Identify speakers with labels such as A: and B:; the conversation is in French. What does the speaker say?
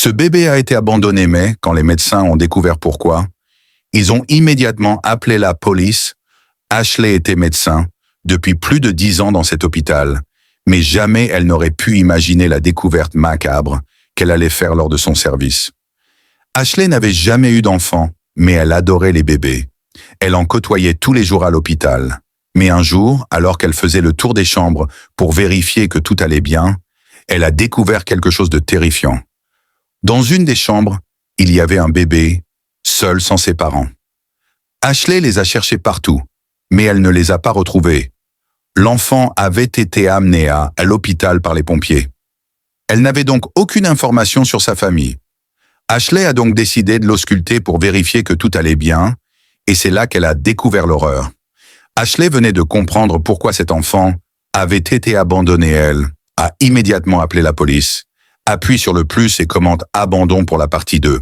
A: Ce bébé a été abandonné, mais quand les médecins ont découvert pourquoi, ils ont immédiatement appelé la police. Ashley était médecin depuis plus de 10 ans dans cet hôpital, mais jamais elle n'aurait pu imaginer la découverte macabre qu'elle allait faire lors de son service. Ashley n'avait jamais eu d'enfant, mais elle adorait les bébés. Elle en côtoyait tous les jours à l'hôpital. Mais un jour, alors qu'elle faisait le tour des chambres pour vérifier que tout allait bien, elle a découvert quelque chose de terrifiant. Dans une des chambres, il y avait un bébé, seul sans ses parents. Ashley les a cherchés partout, mais elle ne les a pas retrouvés. L'enfant avait été amené à l'hôpital par les pompiers. Elle n'avait donc aucune information sur sa famille. Ashley a donc décidé de l'ausculter pour vérifier que tout allait bien, et c'est là qu'elle a découvert l'horreur. Ashley venait de comprendre pourquoi cet enfant avait été abandonné. Elle a immédiatement appelé la police. Appuie sur le plus et commente abandon pour la partie 2.